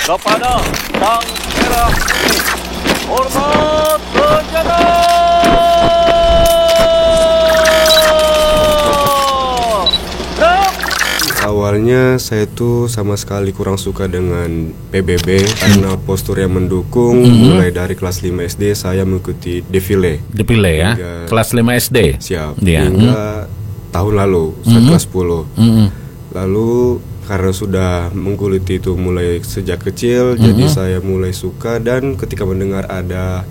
kepada Sang Merah Putih. Hormat senjata! Awalnya saya tuh sama sekali kurang suka dengan PBB karena postur yang mendukung. Mulai dari kelas 5 SD saya mengikuti defile ya, kelas 5 SD. Siap. Ya. Hingga tahun lalu saya kelas 10. Lalu karena sudah menggeluti itu mulai sejak kecil, jadi saya mulai suka. Dan ketika mendengar ada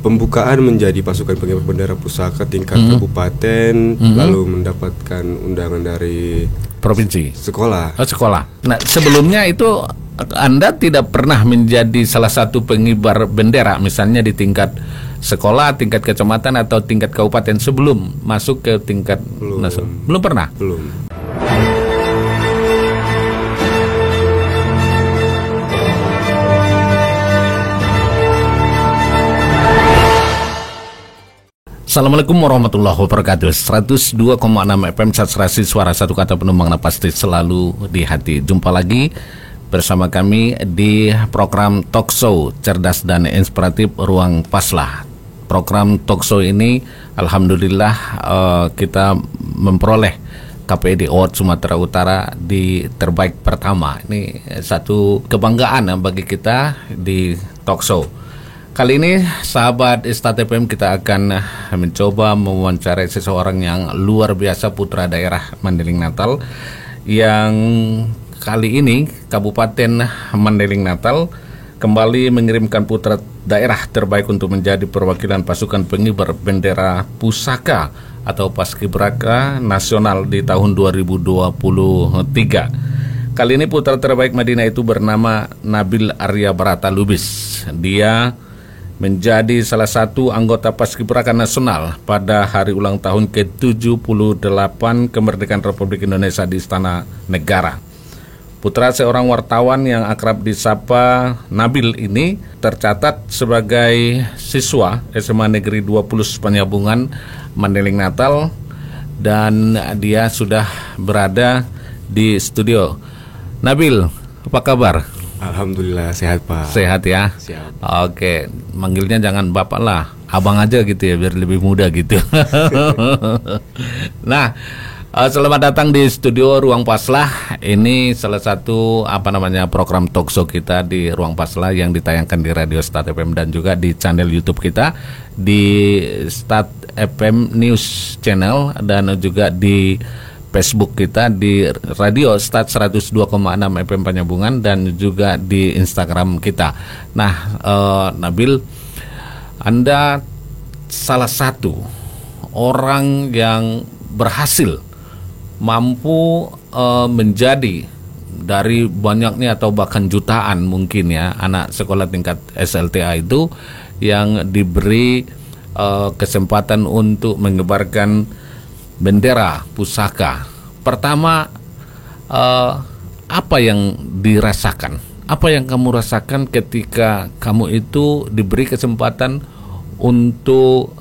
pembukaan menjadi pasukan pengibar bendera pusaka tingkat kabupaten, lalu mendapatkan undangan dari provinsi, sekolah. Sekolah. Nah, sebelumnya itu Anda tidak pernah menjadi salah satu pengibar bendera, misalnya di tingkat sekolah, tingkat kecamatan atau tingkat kabupaten sebelum masuk ke tingkat nasional? Belum pernah. Belum. Assalamualaikum warahmatullahi wabarakatuh. 102,6 FM Satsrasi, suara satu kata penumbang pasti selalu di hati. Jumpa lagi bersama kami di program talk show cerdas dan inspiratif Ruang Paslah. Program talk show ini alhamdulillah kita memperoleh KPD Award Sumatera Utara di terbaik pertama. Ini satu kebanggaan bagi kita di talk show. Kali ini sahabat Istat FM kita akan mencoba mewawancarai seseorang yang luar biasa, putra daerah Mandailing Natal, yang kali ini Kabupaten Mandailing Natal kembali mengirimkan putra daerah terbaik untuk menjadi perwakilan pasukan pengibar bendera pusaka atau Paskibraka Nasional di tahun 2023. Kali ini putra terbaik Madinah itu bernama Nabil Arya Barata Lubis. Dia menjadi salah satu anggota Paskibraka Nasional pada hari ulang tahun ke-78 kemerdekaan Republik Indonesia di Istana Negara. Putra seorang wartawan yang akrab disapa Nabil ini tercatat sebagai siswa SMA Negeri 20 Penyambungan Mandailing Natal, dan dia sudah berada di studio. Nabil, apa kabar? Alhamdulillah sehat, Pak. Sehat ya? Siap. Oke, manggilnya jangan bapak lah, abang aja gitu ya, biar lebih muda gitu. Nah, selamat datang di studio Ruang Paslah. Ini salah satu program talk show kita di Ruang Paslah yang ditayangkan di Radio Stat FM dan juga di channel YouTube kita di Stat FM News Channel, dan juga di Facebook kita di Radio Stat 102,6 FM Penyambungan, dan juga di Instagram kita. Nah, Nabil, Anda salah satu orang yang berhasil mampu menjadi dari banyaknya atau bahkan jutaan mungkin ya anak sekolah tingkat SLTA itu yang diberi kesempatan untuk mengibarkan bendera pusaka. Pertama, apa yang dirasakan? Apa yang kamu rasakan ketika kamu itu diberi kesempatan untuk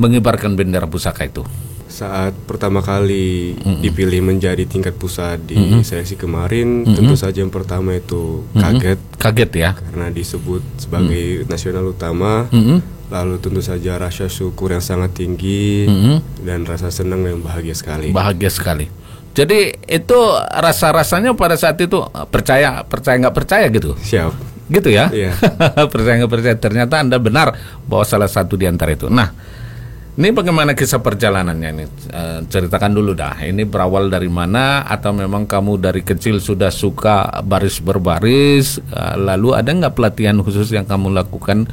mengibarkan bendera pusaka itu? Saat pertama kali dipilih menjadi tingkat pusat di seleksi kemarin, tentu saja yang pertama itu kaget ya, karena disebut sebagai nasional utama. Lalu tentu saja rasa syukur yang sangat tinggi dan rasa senang yang bahagia sekali. Bahagia sekali. Jadi itu rasanya pada saat itu percaya nggak percaya gitu. Siap. Gitu ya. Iya. Percaya nggak percaya, ternyata Anda benar bahwa salah satu di antara itu. Nah, ini bagaimana kisah perjalanannya ini? Ceritakan dulu dah. Ini berawal dari mana, atau memang kamu dari kecil sudah suka baris berbaris? Lalu ada nggak pelatihan khusus yang kamu lakukan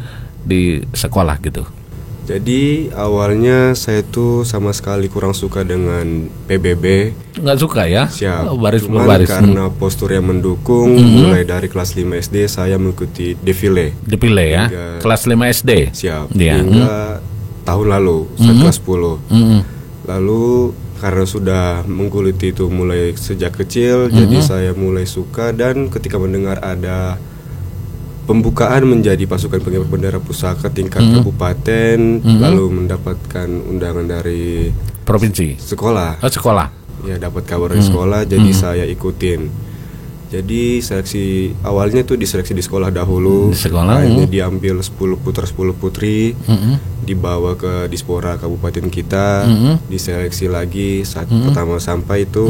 di sekolah gitu? Jadi awalnya saya tuh sama sekali kurang suka dengan PBB. Nggak suka ya? Siap. Baris Cuman berbaris. karena postur yang mendukung, mulai dari kelas 5 SD saya mengikuti defile ya? Kelas 5 SD? Siap. Ya. Hingga tahun lalu saya kelas 10. Lalu karena sudah menggeluti itu mulai sejak kecil, jadi saya mulai suka. Dan ketika mendengar ada pembukaan menjadi pasukan pengibar bendera pusaka tingkat kabupaten, lalu mendapatkan undangan dari provinsi, sekolah. Sekolah. Ya, dapat kabar dari sekolah, jadi saya ikutin. Jadi seleksi awalnya tuh diseleksi di sekolah dahulu. Di sekolah, akhirnya diambil 10 putra 10 putri, dibawa ke Dispora kabupaten kita, diseleksi lagi saat pertama sampai itu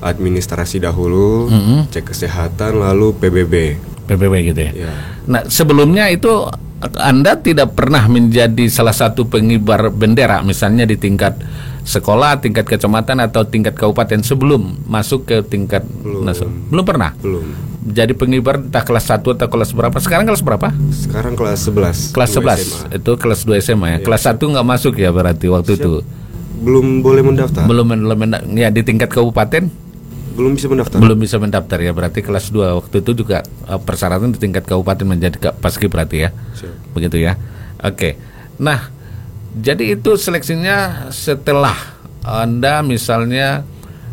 administrasi dahulu, cek kesehatan, lalu PBB. PBB gitu ya. Ya. Nah, sebelumnya itu Anda tidak pernah menjadi salah satu pengibar bendera, misalnya di tingkat sekolah, tingkat kecamatan atau tingkat kabupaten sebelum masuk ke tingkat nasional? Belum pernah. Belum. Jadi pengibar entah kelas 1 atau kelas berapa? Sekarang kelas berapa? Sekarang kelas 11. Kelas 11. SMA. Itu kelas 2 SMA ya. Kelas 1 nggak masuk ya berarti waktu itu. Belum boleh mendaftar. Belum ya di tingkat kabupaten Belum bisa mendaftar. belum bisa mendaftar ya, berarti kelas 2 waktu itu juga persyaratan di tingkat kabupaten menjadi paskibraka ya. Siap. Begitu ya. Oke. Nah, jadi itu seleksinya setelah Anda misalnya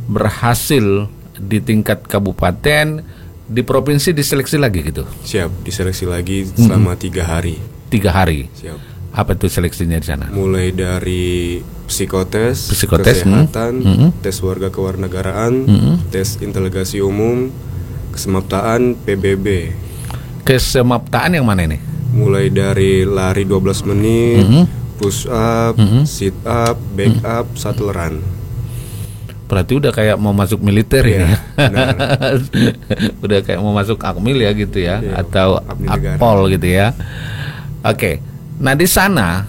berhasil di tingkat kabupaten, di provinsi diseleksi lagi gitu. Siap, diseleksi lagi selama 3 hari. 3 hari. Siap. Apa itu seleksinya di sana? Mulai dari psikotes, Psikotes, kesehatan, tes warga kewarganegaraan, tes integrasi umum, kesemaptaan, PBB. Kesemaptaan yang mana ini? Mulai dari lari 12 menit, push up, sit up, back up, shuttle run. Berarti udah kayak mau masuk militer Iya, ini. benar. Udah kayak mau masuk Akmil ya gitu ya, Iya, atau Abdi Negara. Akpol gitu ya. Oke. Nah, di sana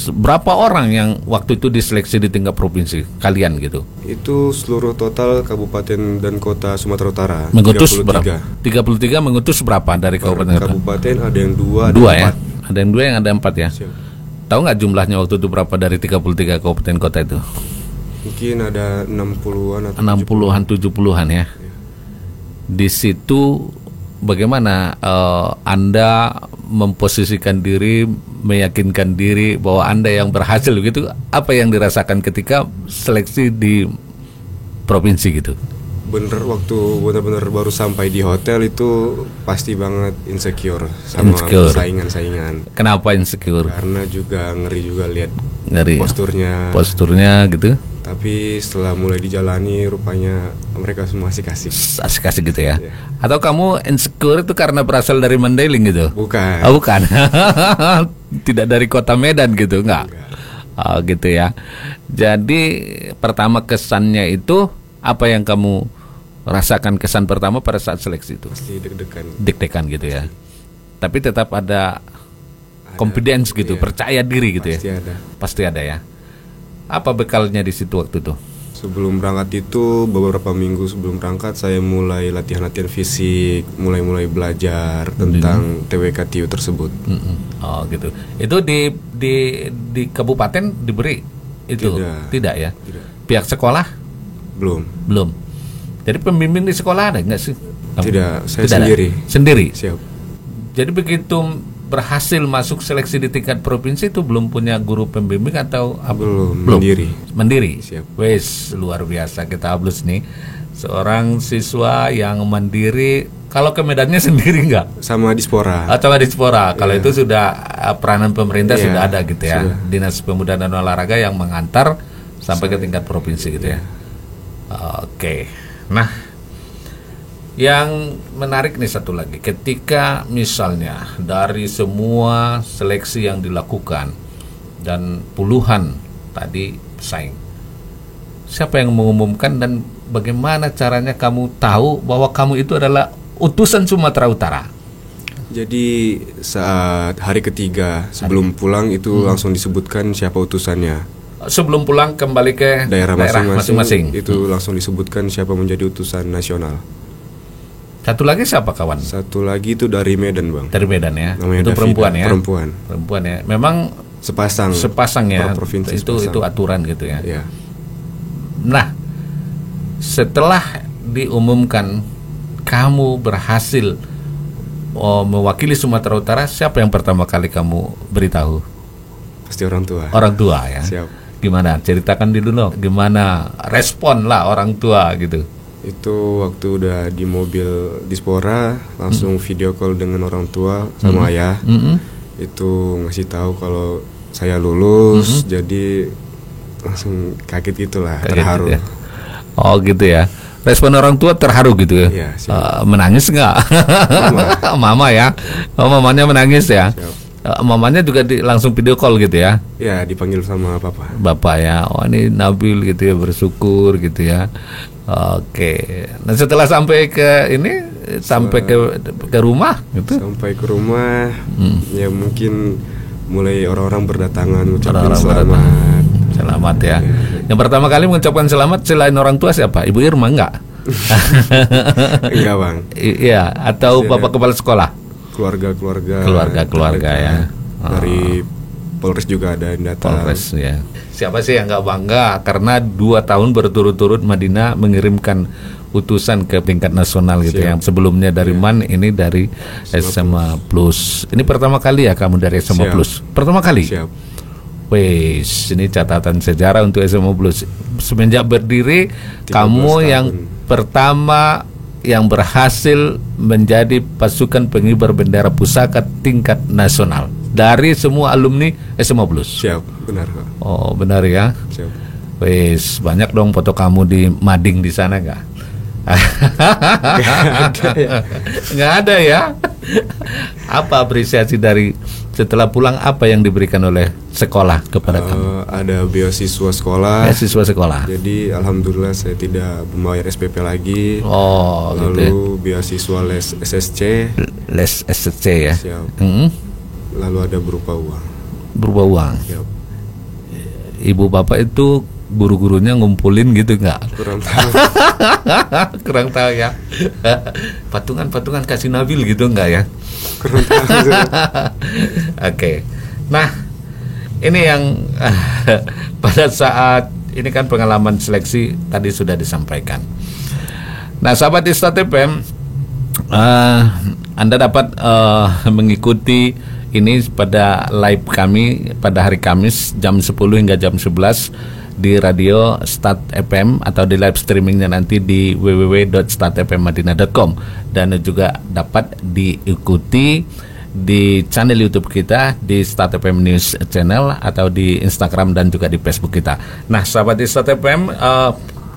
berapa orang yang waktu itu diseleksi di tingkat provinsi kalian gitu? Itu seluruh total kabupaten dan kota Sumatera Utara. Mengutus 33. berapa? 33 mengutus berapa dari Per kabupaten kota? kabupaten ada yang 2, ada Dua yang ya? 4. Ada yang 2, yang ada 4 ya? Siap. Tahu nggak jumlahnya waktu itu berapa dari 33 kabupaten kota itu? Mungkin ada 60-an atau 60-an 70-an ya. Di situ bagaimana Anda memposisikan diri, meyakinkan diri bahwa Anda yang berhasil gitu? Apa yang dirasakan ketika seleksi di provinsi gitu? waktu benar-benar baru sampai di hotel itu pasti banget insecure sama Insecure. saingan-saingan. Kenapa insecure? Karena juga ngeri juga lihat Dari posturnya gitu. Tapi setelah mulai dijalani rupanya mereka semua asik-asik. Asik-asik gitu ya. Iya. Atau kamu insecure itu karena berasal dari Mandailing gitu? Bukan. Oh, bukan. Tidak dari kota Medan gitu, enggak? Oh, gitu ya. Jadi pertama kesannya itu apa yang kamu rasakan, kesan pertama pada saat seleksi itu? Pasti deg-degan. Deg-degan gitu ya. Tapi tetap ada confidence gitu, iya. percaya diri gitu Pasti ya. ada. Pasti ada ya. Apa bekalnya di situ waktu itu? Sebelum berangkat itu beberapa minggu sebelum berangkat saya mulai latihan-latihan fisik, mulai belajar tentang TWK TIU tersebut. Oh gitu. Itu di kabupaten diberi itu? Tidak ya? Tidak. Pihak sekolah? Belum. Jadi pembimbing di sekolah ada nggak sih? Tidak, saya Tidak ada? sendiri. Sendiri. Siap. Jadi begitu berhasil masuk seleksi di tingkat provinsi itu belum punya guru pembimbing atau apa? Belum. Mandiri. Siap. Wes, luar biasa kita ablus nih. Seorang siswa yang mandiri. Kalau ke Medannya sendiri nggak? Sama Dispora. Atau Dispora. Kalau itu sudah peranan pemerintah Iya, sudah ada gitu ya. sudah. Dinas Pemuda dan Olahraga yang mengantar sampai ke tingkat provinsi gitu ya. Oke. Nah, yang menarik nih satu lagi, ketika misalnya dari semua seleksi yang dilakukan dan puluhan tadi pesaing, siapa yang mengumumkan dan bagaimana caranya kamu tahu bahwa kamu itu adalah utusan Sumatera Utara? Jadi saat hari ketiga sebelum pulang itu langsung disebutkan siapa utusannya. Sebelum pulang kembali ke Daerah masing-masing Hmm. itu langsung disebutkan siapa menjadi utusan nasional. Satu lagi siapa kawan? Satu lagi itu dari Medan, Bang. Dari Medan ya. Namanya Itu Davida, perempuan ya. Perempuan ya. Memang sepasang ya. per provinsi Itu sepasang. aturan gitu ya. Ya. Nah, setelah diumumkan kamu berhasil mewakili Sumatera Utara, siapa yang pertama kali kamu beritahu? Pasti orang tua. Orang tua ya. Siap. Gimana? Ceritakan dulu dong. Gimana respon lah orang tua gitu? Itu waktu udah di mobil Dispora langsung video call dengan orang tua sama ayah. Itu ngasih tahu kalau saya lulus, jadi langsung kaget gitulah, terharu. Ya. Oh gitu ya. Respon orang tua terharu gitu ya? Iya, siap. Menangis nggak? Mama ya? Oh, mamanya menangis ya? Mamanya juga langsung video call gitu ya? Ya, dipanggil sama papa. Bapak ya, oh ini Nabil gitu ya, bersyukur gitu ya. Oke, nah setelah sampai ke ini, sampai ke rumah gitu? Sampai ke rumah, ya mungkin mulai orang-orang berdatangan ngucapin Orang-orang selamat. Selamat ya. Yang pertama kali mengucapkan selamat selain orang tua siapa? Ibu Irma enggak? Enggak bang, Iya, atau Masih Bapak Kepala Sekolah? keluarga ya. Dari Polres juga ada yang datang. Polres ya. Siapa sih yang nggak bangga karena 2 tahun berturut-turut Madinah mengirimkan utusan ke tingkat nasional gitu. Siap. Yang sebelumnya dari MAN, ini dari SMA Plus. Ini pertama kali ya kamu dari SMA Siap. Plus? Pertama kali? Siap. Wes, ini catatan sejarah untuk SMA Plus. Semenjak berdiri 13 kamu yang tahun. pertama yang berhasil menjadi pasukan pengibar bendera pusaka tingkat nasional dari semua alumni SMA Plus. Siap, benar Pak. Oh, benar ya. Siap. Wes, banyak dong foto kamu di mading di sana nggak? Nggak ada ya. Apa apresiasi dari setelah pulang, apa yang diberikan oleh sekolah kepada kamu? Ada beasiswa sekolah. Siswa sekolah. Jadi alhamdulillah saya tidak membayar SPP lagi. Oh, gitu ya. Lalu beasiswa les SSC. Les SC ya. Siap. Mm-mm. Lalu ada berupa uang. Berupa uang. Siap. Ibu bapak itu guru-gurunya ngumpulin gitu nggak? Kurang tahu. Kurang tahu ya. Patungan kasih Nabil gitu nggak ya? Kurang tahu. Oke. Nah, ini yang pada saat ini kan pengalaman seleksi tadi sudah disampaikan. Nah, sahabat Istat FM, Anda dapat mengikuti ini pada live kami pada hari Kamis jam 10 hingga jam 11 di radio Start FM atau di live streamingnya nanti di www.startfmmadinah.com, dan juga dapat diikuti di channel YouTube kita di Start FM News Channel atau di Instagram dan juga di Facebook kita. Nah, sahabat di Start FM,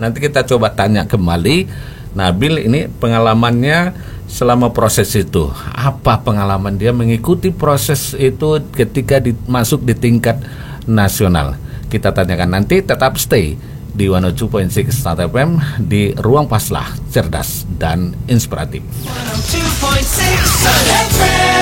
nanti kita coba tanya kembali Nabil ini pengalamannya selama proses itu. Apa pengalaman dia mengikuti proses itu ketika masuk di tingkat nasional? Kita tanyakan nanti. Tetap stay di 102.6 Start FM di Ruang Paslah, cerdas dan inspiratif. 102.6 Start FM.